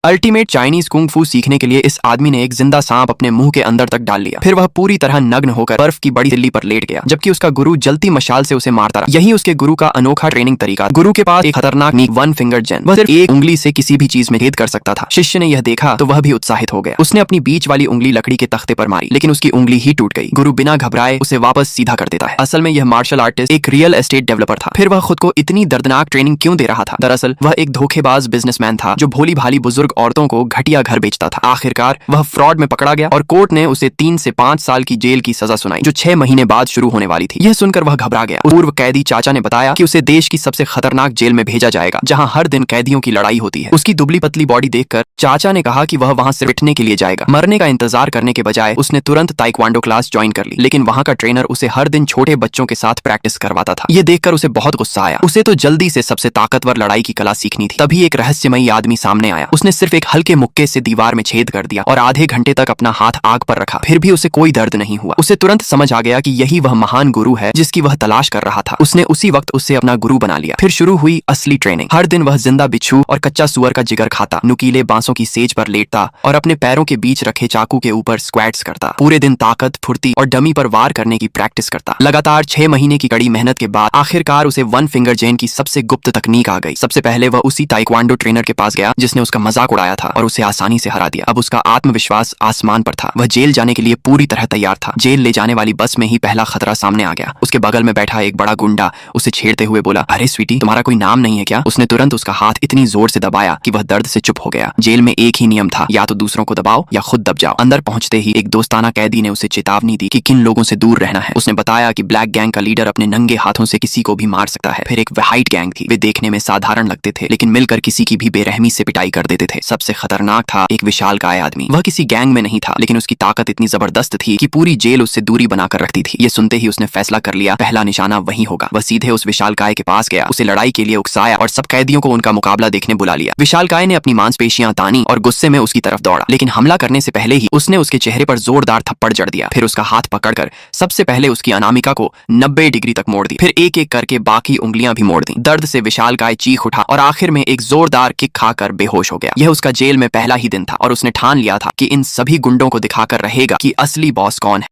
Ultimate Chinese kung फू सीखने के लिए इस आदमी ने एक जिंदा सांप अपने मुंह के अंदर तक डाल लिया। फिर वह पूरी तरह नग्न होकर बर्फ की बड़ी तिल्ली पर लेट गया, जबकि उसका गुरु जलती मशाल से उसे मारता रहा। यही उसके गुरु का अनोखा ट्रेनिंग तरीका। गुरु के पास एक खतरनाक नीक वन फिंगर जैन, वह सिर्फ एक उंगली से किसी भी चीज में भेद कर सकता था। शिष्य ने यह देखा तो वह भी उत्साहित हो गया। उसने अपनी बीच वाली उंगली लकड़ी के तख्ते पर मारी, लेकिन उसकी उंगली ही टूट गई। गुरु बिना घबराए उसे वापस सीधा कर देता है। असल में यह मार्शल आर्टिस्ट एक रियल एस्टेट डेवलपर था। फिर वह खुद को इतनी दर्दनाक ट्रेनिंग क्यों दे रहा था? दरअसल वह एक धोखेबाज बिजनेसमैन था जो भोली भाली बुजुर्ग औरतों को घटिया घर बेचता था। आखिरकार वह फ्रॉड में पकड़ा गया और कोर्ट ने उसे 3 से 5 साल की जेल की सजा सुनाई, जो 6 महीने बाद शुरू होने वाली थी। यह सुनकर वह घबरा गया। पूर्व कैदी चाचा ने बताया कि उसे देश की सबसे खतरनाक जेल में भेजा जाएगा, जहां हर दिन कैदियों की लड़ाई होती है। उसकी दुबली पतली बॉडी देखकर चाचा ने कहा कि वह वहां सिर्फ पिटने के लिए जाएगा। मरने का इंतजार करने के बजाय उसने तुरंत ताइक्वांडो क्लास ज्वाइन कर ली, लेकिन वहां का ट्रेनर उसे हर दिन छोटे बच्चों के साथ प्रैक्टिस करवाता था। यह देखकर उसे बहुत गुस्सा आया। उसे तो जल्दी से सबसे ताकतवर लड़ाई की कला सीखनी थी। तभी एक रहस्यमयी आदमी सामने आया। उसने सिर्फ एक हल्के मुक्के से दीवार में छेद कर दिया और आधे घंटे तक अपना हाथ आग पर रखा। फिर भी उसे कोई दर्द नहीं हुआ। उसे तुरंत समझ आ गया कि यही वह महान गुरु है जिसकी वह तलाश कर रहा था। उसने उसी वक्त उसे अपना गुरु बना लिया। फिर शुरू हुई असली ट्रेनिंग। हर दिन वह जिंदा बिच्छू और कच्चा सुअर का जिगर खाता, नुकीले बांसों की सेज पर लेटता और अपने पैरों के बीच रखे चाकू के ऊपर स्क्वैट्स करता। पूरे दिन ताकत, फुर्ती और डमी पर वार करने की प्रैक्टिस करता। लगातार 6 महीने की कड़ी मेहनत के बाद आखिरकार उसे वन फिंगर जैन की सबसे गुप्त तकनीक आ गई। सबसे पहले वह उसी ताइक्वांडो ट्रेनर के पास गया जिसने उसका मजाक उड़ाया था और उसे आसानी से हरा दिया। अब उसका आत्मविश्वास आसमान पर था। वह जेल जाने के लिए पूरी तरह तैयार था। जेल ले जाने वाली बस में ही पहला खतरा सामने आ गया। उसके बगल में बैठा एक बड़ा गुंडा उसे छेड़ते हुए बोला, अरे स्वीटी, तुम्हारा कोई नाम नहीं है क्या? उसने तुरंत उसका हाथ इतनी जोर से दबाया कि वह दर्द से चुप हो गया। जेल में एक ही नियम था, या तो दूसरों को दबाओ या खुद दब जाओ। अंदर पहुंचते ही एक दोस्ताना कैदी ने उसे चेतावनी दी कि किन लोगों से दूर रहना है। उसने बताया कि ब्लैक गैंग का लीडर अपने नंगे हाथों से किसी को भी मार सकता है। फिर एक व्हाइट गैंग थी। वे देखने में साधारण लगते थे, लेकिन मिलकर किसी की भी बेरहमी से पिटाई कर देते थे। सबसे खतरनाक था एक विशालकाय आदमी। वह किसी गैंग में नहीं था, लेकिन उसकी ताकत इतनी जबरदस्त थी कि पूरी जेल उससे दूरी बनाकर रखती थी। ये सुनते ही उसने फैसला कर लिया, पहला निशाना वही होगा। वह सीधे उस विशालकाय के पास गया, उसे लड़ाई के लिए उकसाया और सब कैदियों को उनका मुकाबला देखने बुला लिया। विशालकाय ने अपनी मांसपेशियां तानी और गुस्से में उसकी तरफ दौड़ा, लेकिन हमला करने से पहले ही उसने उसके चेहरे पर जोरदार थप्पड़ जड़ दिया। फिर उसका हाथ पकड़कर सबसे पहले उसकी अनामिका को 90 डिग्री तक मोड़ दी। फिर एक एक करके बाकी उंगलियां भी मोड़ दी। दर्द से विशालकाय चीख उठा और आखिर में एक जोरदार किक खाकर बेहोश हो गया। यह उसका जेल में पहला ही दिन था और उसने ठान लिया था कि इन सभी गुंडों को दिखाकर रहेगा कि असली बॉस कौन है।